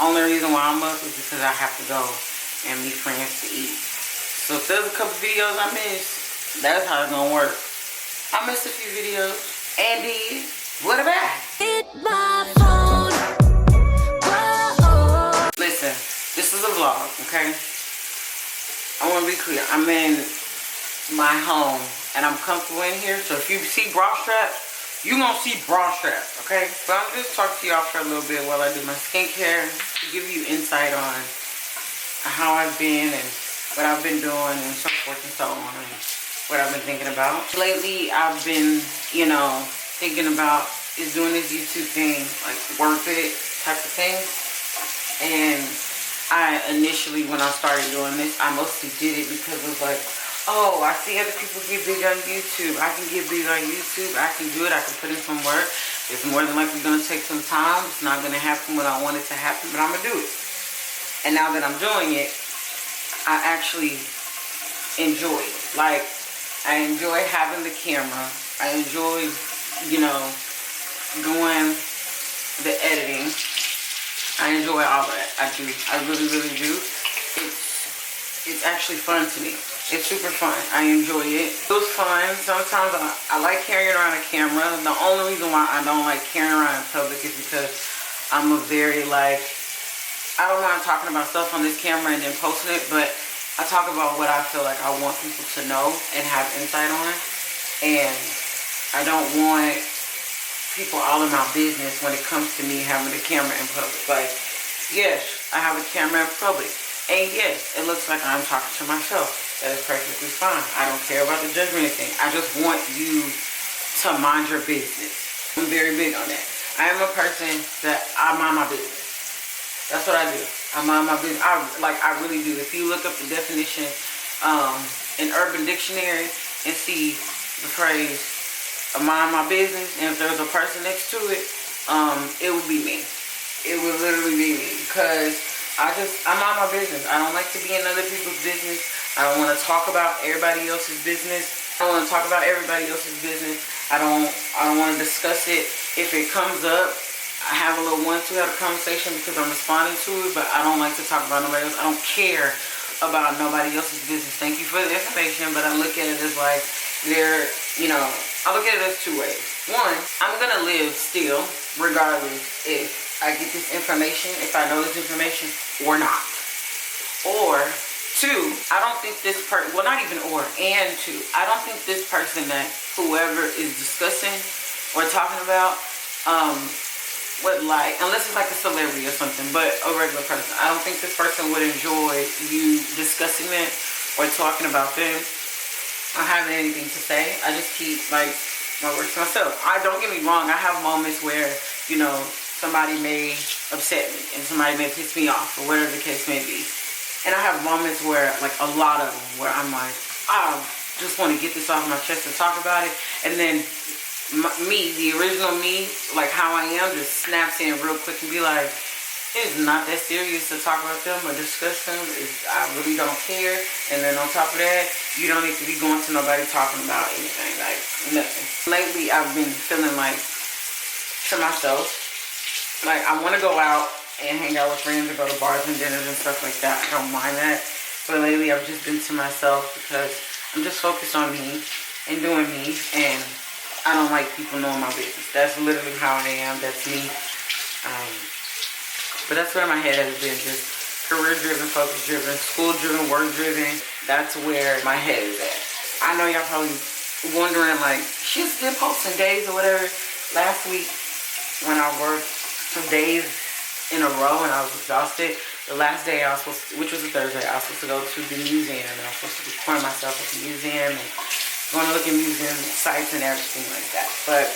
Only reason why I'm up is because I have to go and meet friends to eat. So if there's a couple videos I missed, that's how it's gonna work. I missed a few videos and did. What about? Hit my phone. Whoa. Listen, this is a vlog, okay? I want to be clear. I'm in my home and I'm comfortable in here. So if you see bra straps, you're gonna see bra straps, okay? But I'm just talking to y'all for a little bit while I do my skincare to give you insight on how I've been and what I've been doing and so forth and so on, and what I've been thinking about. Lately, I've been, you know, thinking about, is doing this YouTube thing like worth it type of thing? And I initially, when I started doing this, I mostly did it because it was like, oh, I see other people get big on YouTube. I can get big on YouTube. I can do it. I can put in some work. It's more than likely going to take some time. It's not going to happen when I want it to happen, but I'm going to do it. And now that I'm doing it, I actually enjoy it. Like, I enjoy having the camera. I enjoy, you know, doing the editing. I enjoy all of that. I do. I really, really do. It's actually fun to me. It's super fun. I enjoy it. It was fun. Sometimes I like carrying around a camera. The only reason why I don't like carrying around in public is because I'm a very, like, I don't mind talking about stuff on this camera and then posting it, but I talk about what I feel like I want people to know and have insight on. And I don't want people all in my business when it comes to me having a camera in public. Like, yes, I have a camera in public. And yes, it looks like I'm talking to myself. That is perfectly fine. I don't care about the judgment or anything. I just want you to mind your business. I'm very big on that. I am a person that I mind my business. That's what I do. I mind my business. I really do. If you look up the definition in Urban Dictionary and see the phrase mind my business, and if there's a person next to it, it would be me. It would literally be me, because I mind my business. I don't like to be in other people's business. I don't want to talk about everybody else's business. I don't want to talk about everybody else's business. I don't want to discuss it. If it comes up, I have a little one-two have a conversation because I'm responding to it, but I don't like to talk about nobody else. I don't care about nobody else's business. Thank you for the information, but I look at it as like I look at it as two ways. One, I'm going to live still, regardless if I get this information, if I know this information or not. Or two, I don't think this person, well, not even or, and two, I don't think this person that whoever is discussing or talking about would like, unless it's like a celebrity or something, but a regular person, I don't think this person would enjoy you discussing it or talking about them or having anything to say. I just keep like my words to myself. Don't get me wrong, I have moments where, you know, somebody may upset me and somebody may piss me off or whatever the case may be. And I have moments where, like a lot of them, where I'm like, I just want to get this off my chest and talk about it. And then me, the original me, like how I am, just snaps in real quick and be like, it's not that serious to talk about them or discuss them. I really don't care. And then on top of that, you don't need to be going to nobody talking about anything, like nothing. Lately, I've been feeling like, to myself, like I want to go out and hang out with friends and go to bars and dinners and stuff like that. I don't mind that. But lately, I've just been to myself because I'm just focused on me and doing me, and I don't like people knowing my business. That's literally how I am. That's me. But that's where my head has been. Just career-driven, focus-driven, school-driven, work-driven. That's where my head is at. I know y'all probably wondering, like, she's been posting days or whatever. Last week, when I worked some days in a row and I was exhausted, the last day I was supposed to, which was a Thursday, I was supposed to go to the museum, and I was supposed to record myself at the museum and going to look at museum sites and everything like that. But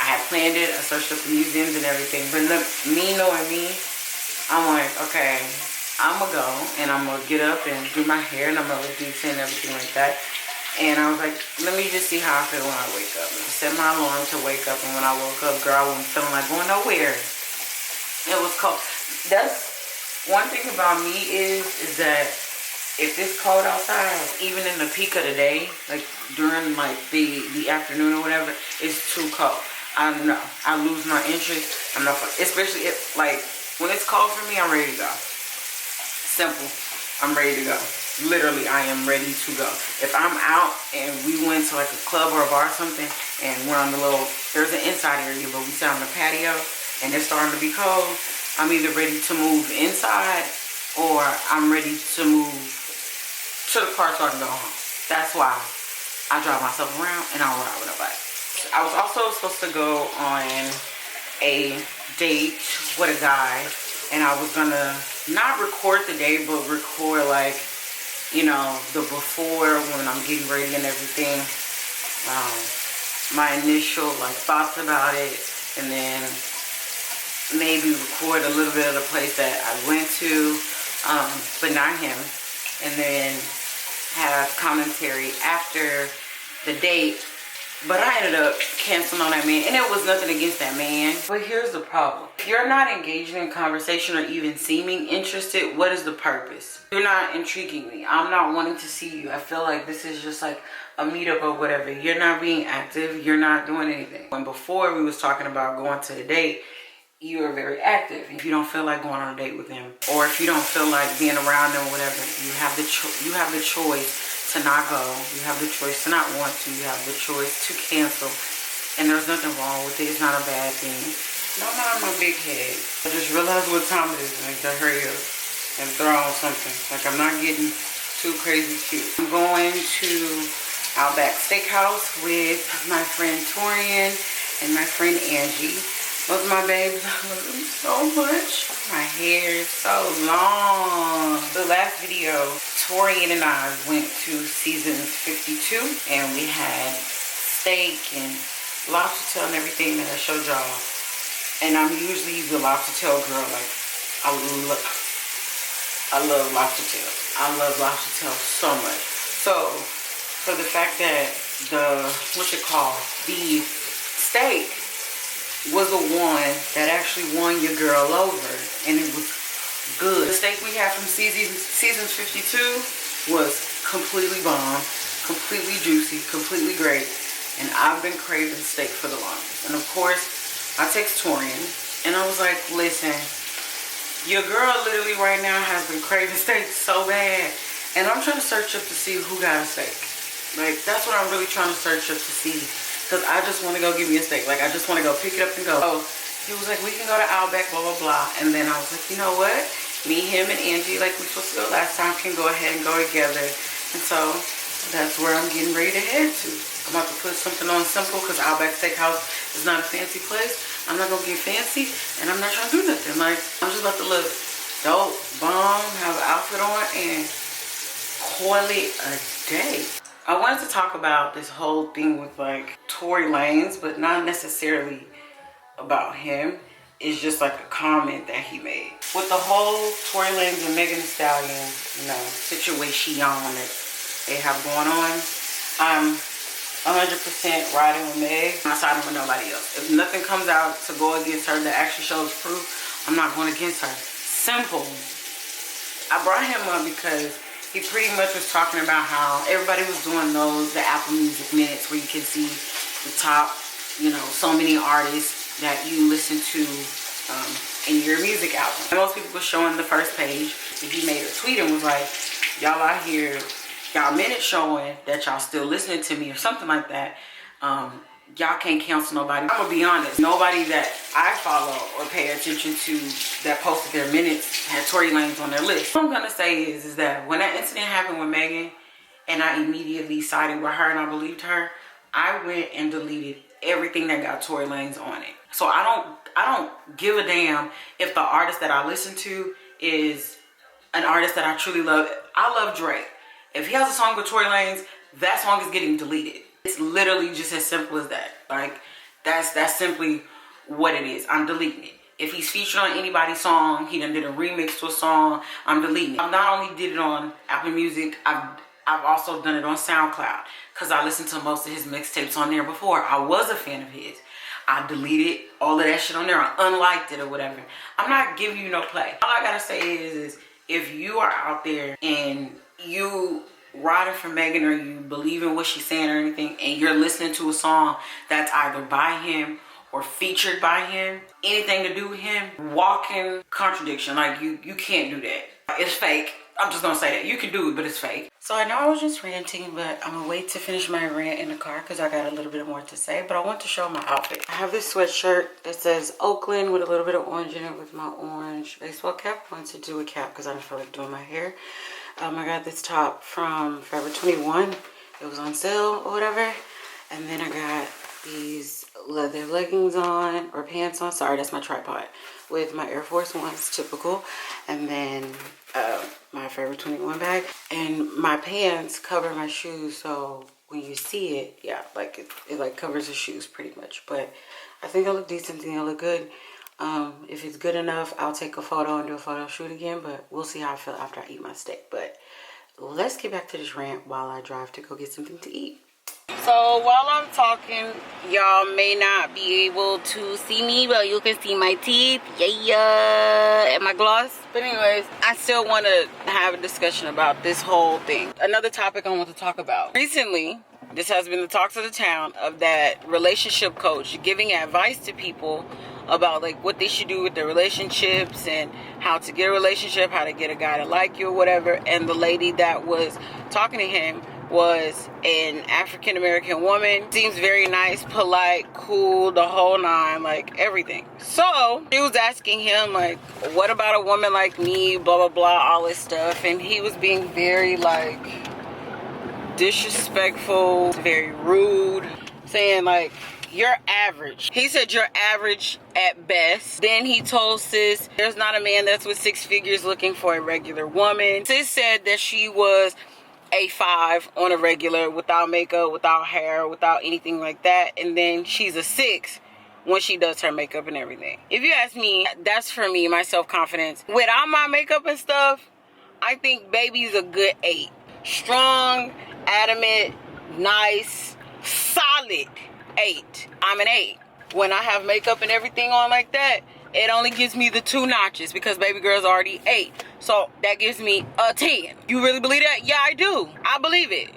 I had planned it. I searched up the museums and everything. But me knowing me, I'm like, okay, I'm going to go and I'm going to get up and do my hair and I'm going to look decent and everything like that. And I was like, let me just see how I feel when I wake up. And I set my alarm to wake up, and when I woke up, girl, I wasn't feeling like going nowhere. It was cold. That's one thing about me is that if it's cold outside, even in the peak of the day, like during like the afternoon or whatever, it's too cold. I don't know. I lose my interest. I'm not, especially if like When it's cold for me, I'm ready to go. Simple. I'm ready to go. Literally, I am ready to go. If I'm out and we went to like a club or a bar or something, and we're on the little, there's an inside area, but we sit on the patio, and it's starting to be cold, I'm either ready to move inside, or I'm ready to move to the car so I can go home. That's why I drive myself around and I don't ride with nobody. I was also supposed to go on a date with a guy, and I was gonna not record the date, but record like, you know, the before, when I'm getting ready and everything, my initial like thoughts about it, and then maybe record a little bit of the place that I went to, but not him, and then have commentary after the date. But I ended up canceling on that man, and it was nothing against that man. But here's the problem. If you're not engaging in conversation or even seeming interested, what is the purpose? You're not intriguing me. I'm not wanting to see you. I feel like this is just like a meetup or whatever. You're not being active. You're not doing anything. When before we was talking about going to the date, you are very active. If you don't feel like going on a date with him, or if you don't feel like being around him or whatever, you have the choice to not go. You have the choice to not want to. You have the choice to cancel. And there's nothing wrong with it. It's not a bad thing. Don't mind my big head. I just realized what time it is and I gotta hurry up and throw on something. Like, I'm not getting too crazy cute. I'm going to Outback Steakhouse with my friend Tory and my friend Angie. Both of my babes, I love them so much. My hair is so long. The last video, Tory and I went to Seasons 52, and we had steak and lobster tail and everything that I showed y'all. And I'm usually the lobster tail girl. Like, I love lobster tail. I love lobster tail so much. So, for the fact that the steak was the one that actually won your girl over, and it was good. The steak we had from Seasons 52 was completely bomb, completely juicy, completely great, and I've been craving steak for the longest. And of course, I text Torian, and I was like, listen, your girl literally right now has been craving steak so bad, and I'm trying to search up to see who got a steak. Like, that's what I'm really trying to search up to see. Because I just want to go give me a steak. Like, I just want to go pick it up and go. Oh, he was like, we can go to Outback, blah, blah, blah. And then I was like, you know what? Me, him, and Angie, like we supposed to go last time, can go ahead and go together. And so, that's where I'm getting ready to head to. I'm about to put something on simple, because Outback Steakhouse is not a fancy place. I'm not going to get fancy, and I'm not trying to do nothing. Like, I'm just about to look dope, bomb, have an outfit on, and call it a day. I wanted to talk about this whole thing with like Tory Lanez, but not necessarily about him. It's just like a comment that he made. With the whole Tory Lanez and Megan Thee Stallion, you know, situation that they have going on, I'm 100% riding with Meg. I'm not siding with nobody else. If nothing comes out to go against her that actually shows proof, I'm not going against her. Simple. I brought him up because he pretty much was talking about how everybody was doing the Apple Music minutes, where you can see the top, you know, so many artists that you listen to in your music album. And most people were showing the first page, and he made a tweet and was like, y'all out here, y'all minutes showing that y'all still listening to me or something like that. Y'all can't cancel nobody. I'm gonna be honest, nobody that I follow or pay attention to that posted their minutes had Tory Lanez on their list. What I'm gonna say is that when that incident happened with Megan, and I immediately sided with her and I believed her, I went and deleted everything that got Tory Lanez on it. So I don't give a damn if the artist that I listen to is an artist that I truly love. I love Drake. If he has a song with Tory Lanez, that song is getting deleted. It's literally just as simple as that. Like, that's simply what it is. I'm deleting it. If he's featured on anybody's song, he done did a remix to a song, I'm deleting it. I not only did it on Apple Music, I've also done it on SoundCloud, because I listened to most of his mixtapes on there before. I was a fan of his. I deleted all of that shit on there. I unliked it or whatever. I'm not giving you no play. All I gotta say is if you are out there and you riding for Megan, or you believe in what she's saying or anything, and you're listening to a song that's either by him or featured by him, anything to do with him, walking contradiction. Like, you can't do that. It's fake. I'm just gonna say it. You can do it, but it's fake. So I know I was just ranting, but I'm gonna wait to finish my rant in the car because I got a little bit more to say. But I want to show my outfit. I have this sweatshirt that says Oakland with a little bit of orange in it with my orange baseball cap. I wanted to do a cap because I don't feel like doing my hair. I got this top from Forever 21. It was on sale or whatever. And then I got these leather leggings on, or pants on. Sorry, that's my tripod. With my Air Force Ones, typical. And then my Forever 21 bag. And my pants cover my shoes, so when you see it, yeah, like it like covers the shoes pretty much. But I think I look decent. I think I look good. If it's good enough, I'll take a photo and do a photo shoot again, but we'll see how I feel after I eat my steak. But let's get back to this rant while I drive to go get something to eat. So while I'm talking, y'all may not be able to see me, but you can see my teeth, yeah, and my gloss. But anyways, I still want to have a discussion about this whole thing. Another topic I want to talk about. Recently, this has been the talks of the town of that relationship coach giving advice to people about like what they should do with their relationships and how to get a relationship, how to get a guy to like you or whatever. And the lady that was talking to him was an African-American woman. Seems very nice, polite, cool, the whole nine, like everything. So she was asking him like, what about a woman like me, blah blah blah, all this stuff. And he was being very like disrespectful, very rude, saying like, you're average. He said you're average at best. Then he told sis there's not a man that's with 6 figures looking for a regular woman. Sis said that she was a 5 on a regular, without makeup, without hair, without anything like that. And then she's a 6 when she does her makeup and everything. If you ask me, that's for me, my self-confidence. Without my makeup and stuff, I think baby's a good 8. Strong, adamant, nice, solid 8. I'm an 8. When I have makeup and everything on like that, it only gives me the 2 notches because baby girl's already 8. So that gives me a 10. You really believe that? Yeah, I do. I believe it.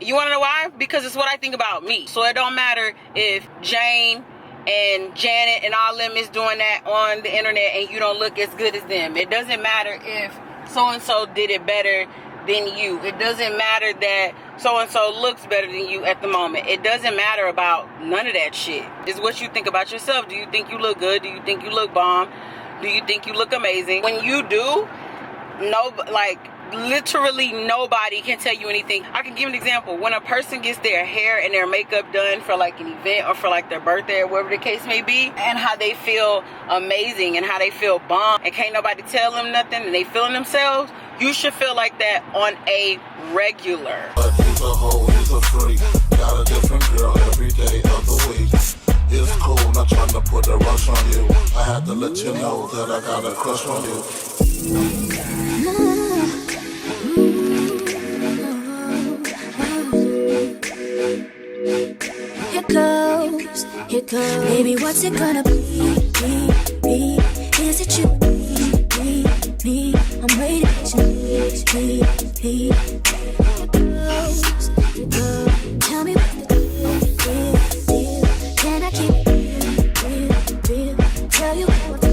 You want to know why? Because it's what I think about me. So it don't matter if Jane and Janet and all them is doing that on the internet and you don't look as good as them. It doesn't matter if so-and-so did it better than you. It doesn't matter that so-and-so looks better than you at the moment. It doesn't matter about none of that shit. It's what you think about yourself. Do you think you look good? Do you think you look bomb? Do you think you look amazing? When you do, literally nobody can tell you anything. I can give an example. When a person gets their hair and their makeup done for like an event or for like their birthday or whatever the case may be, and how they feel amazing and how they feel bomb and can't nobody tell them nothing and they feeling themselves, you should feel like that on a regular. But he's a hoe, he's a freak. Got a different girl every day of the week. It's cool, not trying to put a rush on you. I had to let you know that I got a crush on you. Here goes, baby, what's it gonna be? Is it you, me? I'm waiting for you, here goes, tell me what the deal, can I keep it real, tell you how I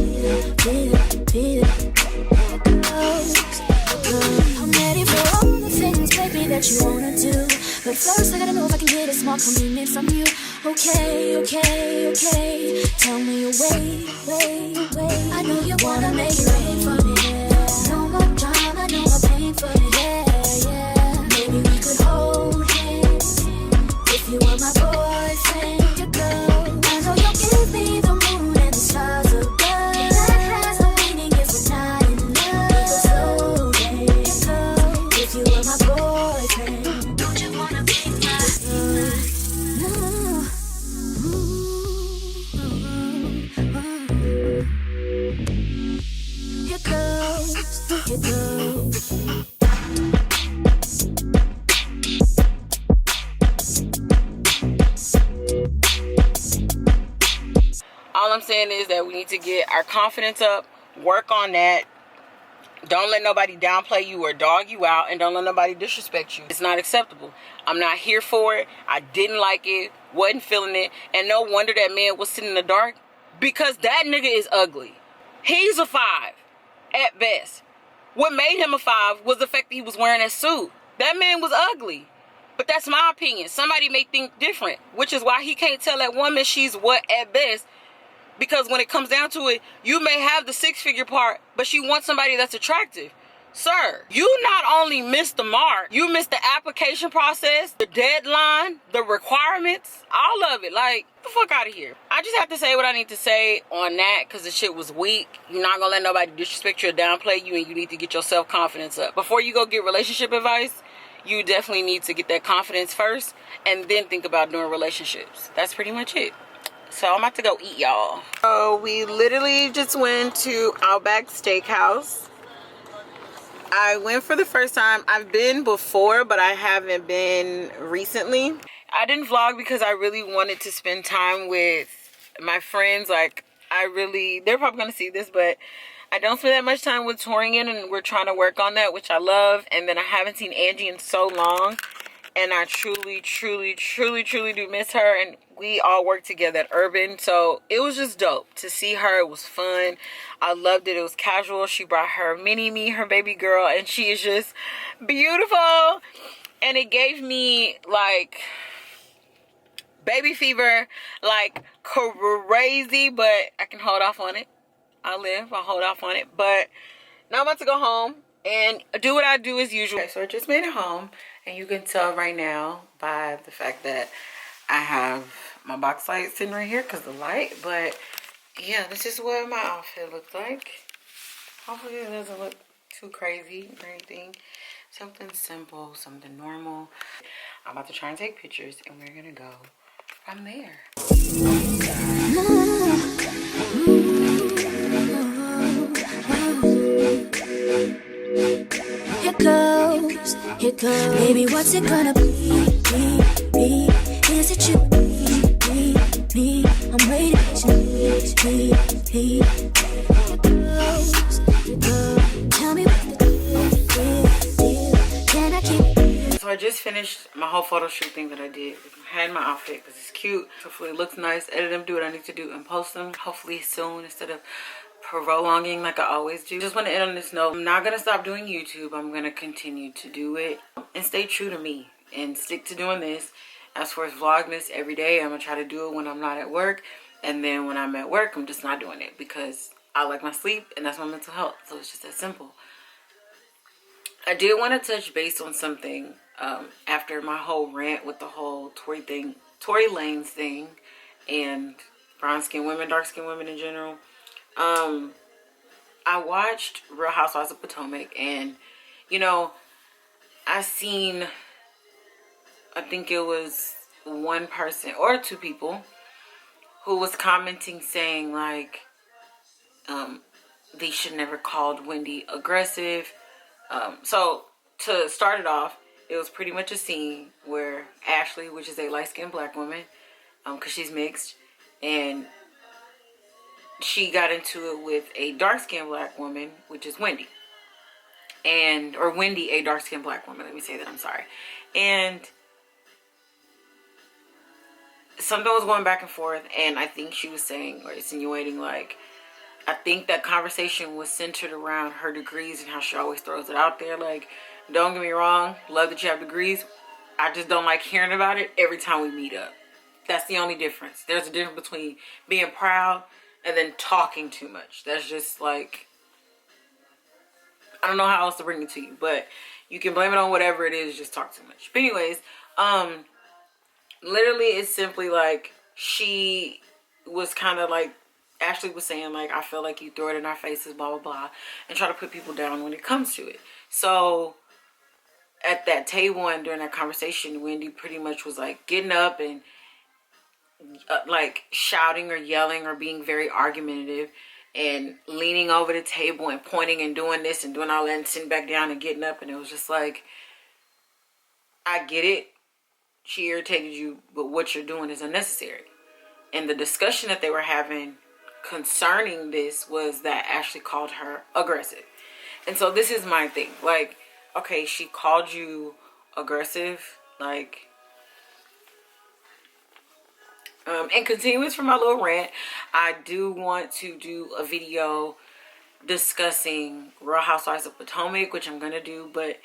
feel, I'm ready for all the things, baby, that you wanna do. But first I gotta know if I can get a small commitment from you. Okay. Tell me your way. I know you wanna make it rain for me. No more drama, no more pain for me. Yeah. Maybe we could hold hands if you were my boyfriend, your girl. I know you'll give me the moon and the stars above. That has no meaning if we're not in love. We could slow down if you were my boyfriend. Don't you wanna be my Here goes. All I'm saying is that we need to get our confidence up, work on that, Don't let nobody downplay you or dog you out, and don't let nobody disrespect you. It's not acceptable. I'm not here for it. I didn't like it, wasn't feeling it, and no wonder that man was sitting in the dark, because that nigga is ugly. He's a 5 at best. What made him a 5 was the fact that he was wearing that suit. That man was ugly. But that's my opinion. Somebody may think different, which is why he can't tell that woman she's what at best. Because when it comes down to it, you may have the 6-figure part, but she wants somebody that's attractive. Sir, you not only missed the mark, you missed the application process, the deadline, the requirements, all of it. Like, get the fuck out of here. I just have to say what I need to say on that, because the shit was weak. You're not gonna let nobody disrespect you or downplay you, and you need to get your self-confidence up. Before you go get relationship advice, you definitely need to get that confidence first, and then think about doing relationships. That's pretty much it. So I'm about to go eat, y'all. So we literally just went to Outback Steakhouse. I went for the first time. I've been before, but I haven't been recently. I didn't vlog because I really wanted to spend time with my friends. Like, they're probably gonna see this, but I don't spend that much time with Tory, and we're trying to work on that, which I love. And then I haven't seen Angie in so long, and I truly do miss her. And we all work together at Urban, so it was just dope to see her. It was fun. I loved it. It was casual. She brought her mini me, her baby girl, and she is just beautiful. And it gave me like baby fever, like crazy, but I can hold off on it. I'll hold off on it. But now I'm about to go home and do what I do as usual. Okay, so I just made it home, and you can tell right now by the fact that I have my box light sitting right here because the light. But yeah, this is what my outfit looks like. Hopefully it doesn't look too crazy or anything. Something simple, something normal. I'm about to try and take pictures, and we're gonna go from there. Here goes, baby, what's it gonna be? Is it you, me? I'm waiting, tell me what the deal, can I keep? So I just finished my whole photo shoot thing that I did. I had my outfit because it's cute. Hopefully it looks nice. Edit them, do what I need to do, and post them hopefully soon instead of prolonging like I always do. Just want to end on this note. I'm not gonna stop doing YouTube. I'm gonna continue to do it and stay true to me and stick to doing this. As far as Vlogmas every day, I'm gonna try to do it when I'm not at work, and then when I'm at work, I'm just not doing it because I like my sleep and that's my mental health. So it's just that simple. I did want to touch base on something after my whole rant with the whole Tory Lanez thing, and brown skin women, dark skin women in general. I watched Real Housewives of Potomac, and you know, I think it was one person or two people who was commenting saying like they should never called Wendy aggressive. So to start it off, it was pretty much a scene where Ashley, which is a light-skinned black woman, because she's mixed, and she got into it with a dark-skinned black woman, which is Wendy. Or Wendy, a dark-skinned black woman. Let me say that, I'm sorry. And something was going back and forth, and I think she was saying or insinuating like, I think that conversation was centered around her degrees and how she always throws it out there. Like, don't get me wrong, love that you have degrees. I just don't like hearing about it every time we meet up. That's the only difference. There's a difference between being proud and then talking too much. That's just like, I don't know how else to bring it to you, but you can blame it on whatever it is, just talk too much. But anyways, literally it's simply like, she was kind of like, Ashley was saying like, I feel like you throw it in our faces, blah, blah, blah, and try to put people down when it comes to it. So at that table and during that conversation, Wendy pretty much was like getting up and like shouting or yelling or being very argumentative and leaning over the table and pointing and doing this and doing all that and sitting back down and getting up. And it was just like, I get it. She irritated you, but what you're doing is unnecessary. And the discussion that they were having concerning this was that Ashley called her aggressive. And so this is my thing. Like, okay, she called you aggressive. Like, and continuous from my little rant, I do want to do a video discussing Real Housewives of Potomac, which I'm gonna do, but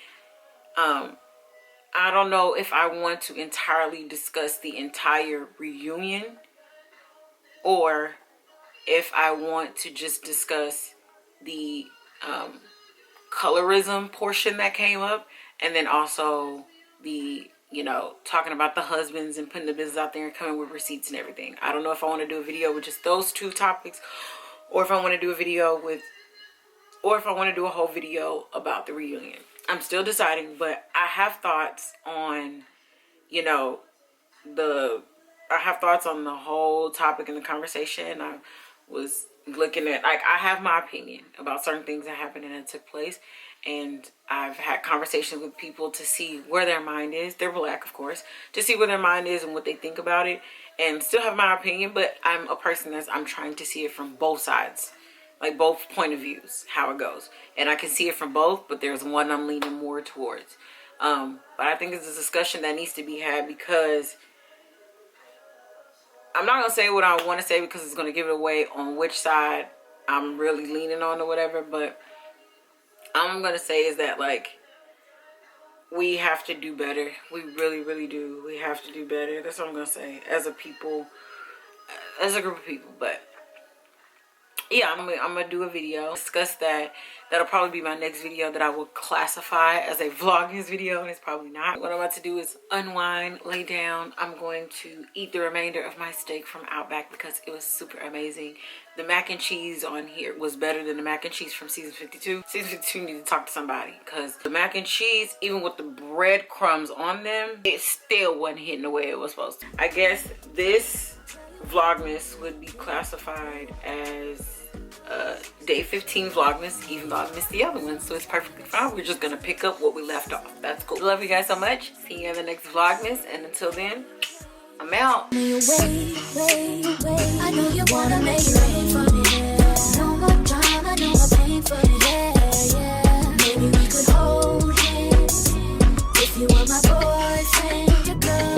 I don't know if I want to entirely discuss the entire reunion or if I want to just discuss the colorism portion that came up, and then also the, you know, talking about the husbands and putting the business out there and coming with receipts and everything. I don't know if I want to do a video with just those two topics, or if I want to do a video with, or if I want to do a whole video about the reunion. I'm still deciding, but I have thoughts on, you know, I have thoughts on the whole topic in the conversation. I was looking at, like, I have my opinion about certain things that happened and that took place, and I've had conversations with people to see where their mind is. They're black, of course, to see where their mind is and what they think about it, and still have my opinion, but I'm a person I'm trying to see it from both sides, like both point of views, how it goes. And I can see it from both, but there's one I'm leaning more towards. But I think it's a discussion that needs to be had, because I'm not going to say what I want to say because it's going to give it away on which side I'm really leaning on or whatever. But all I'm going to say is that, like, we have to do better. We really, really do. We have to do better. That's what I'm going to say as a people, as a group of people. But yeah, I'm gonna do a video, discuss that. That'll probably be my next video that I will classify as a Vlogmas video, and it's probably not. What I'm about to do is unwind, lay down. I'm going to eat the remainder of my steak from Outback because it was super amazing. The mac and cheese on here was better than the mac and cheese from season 52. Season 52 need to talk to somebody, because the mac and cheese, even with the breadcrumbs on them, it still wasn't hitting the way it was supposed to. I guess this Vlogmas would be classified as day 15 Vlogmas, even though I missed the other one, so it's perfectly fine. We're just gonna pick up what we left off. That's cool. Love you guys so much. See you in the next Vlogmas, and until then, I'm out. I know you wanna make it rain.